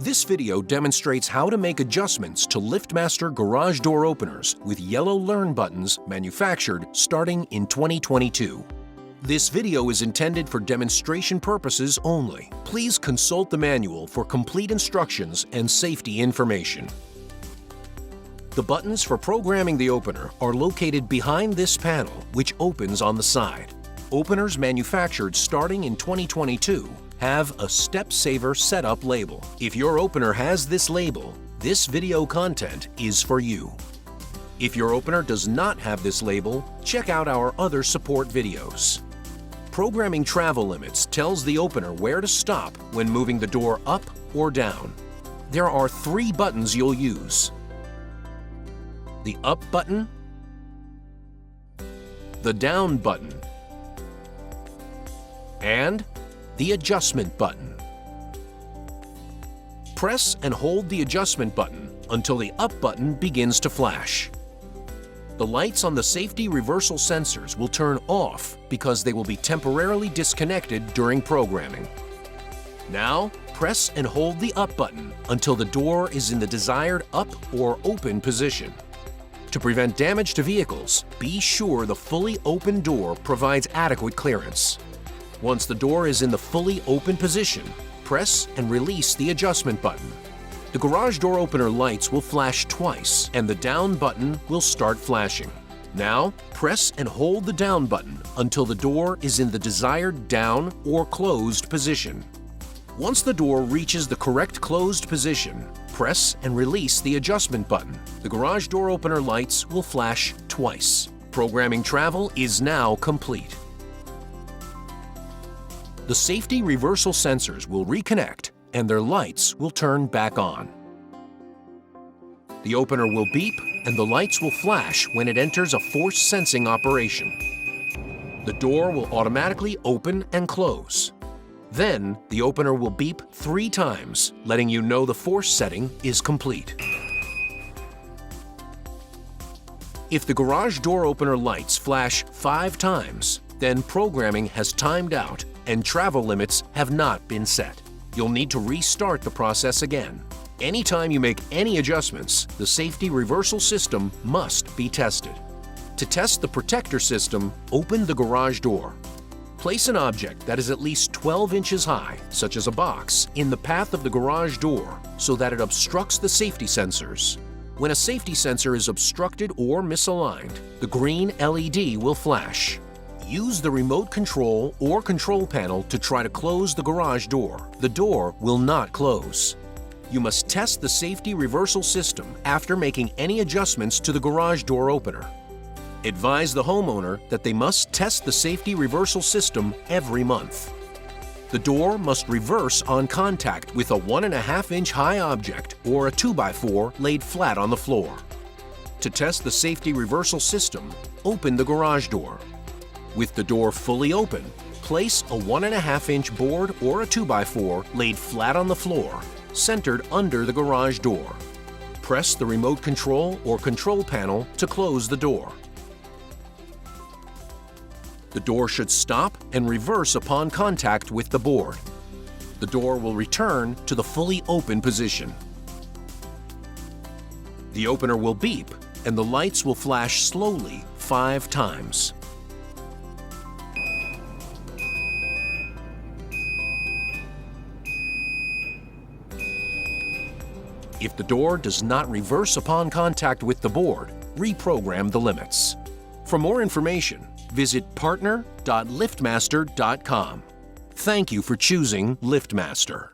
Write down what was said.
This video demonstrates how to make adjustments to LiftMaster garage door openers with yellow Learn buttons manufactured starting in 2022. This video is intended for demonstration purposes only. Please consult the manual for complete instructions and safety information. The buttons for programming the opener are located behind this panel, which opens on the side. Openers manufactured starting in 2022 have a Step Saver Setup label. If your opener has this label, this video content is for you. If your opener does not have this label, check out our other support videos. Programming travel limits tells the opener where to stop when moving the door up or down. There are 3 buttons you'll use: the up button, the down button, and the adjustment button. Press and hold the adjustment button until the up button begins to flash. The lights on the safety reversal sensors will turn off because they will be temporarily disconnected during programming. Now, press and hold the up button until the door is in the desired up or open position. To prevent damage to vehicles, be sure the fully open door provides adequate clearance. Once the door is in the fully open position, press and release the adjustment button. The garage door opener lights will flash twice and the down button will start flashing. Now, press and hold the down button until the door is in the desired down or closed position. Once the door reaches the correct closed position, press and release the adjustment button. The garage door opener lights will flash twice. Programming travel is now complete. The safety reversal sensors will reconnect and their lights will turn back on. The opener will beep and the lights will flash when it enters a force sensing operation. The door will automatically open and close. Then, the opener will beep 3 times, letting you know the force setting is complete. If the garage door opener lights flash 5 times, then programming has timed out and travel limits have not been set. You'll need to restart the process again. Anytime you make any adjustments, the safety reversal system must be tested. To test the protector system, open the garage door. Place an object that is at least 12 inches high, such as a box, in the path of the garage door so that it obstructs the safety sensors. When a safety sensor is obstructed or misaligned, the green LED will flash. Use the remote control or control panel to try to close the garage door. The door will not close. You must test the safety reversal system after making any adjustments to the garage door opener. Advise the homeowner that they must test the safety reversal system every month. The door must reverse on contact with a 1.5-inch high object or a 2x4 laid flat on the floor. To test the safety reversal system, open the garage door. With the door fully open, place a 1.5-inch board or a 2x4 laid flat on the floor, centered under the garage door. Press the remote control or control panel to close the door. The door should stop and reverse upon contact with the board. The door will return to the fully open position. The opener will beep and the lights will flash slowly 5 times. If the door does not reverse upon contact with the board, reprogram the limits. For more information, visit partner.liftmaster.com. Thank you for choosing LiftMaster.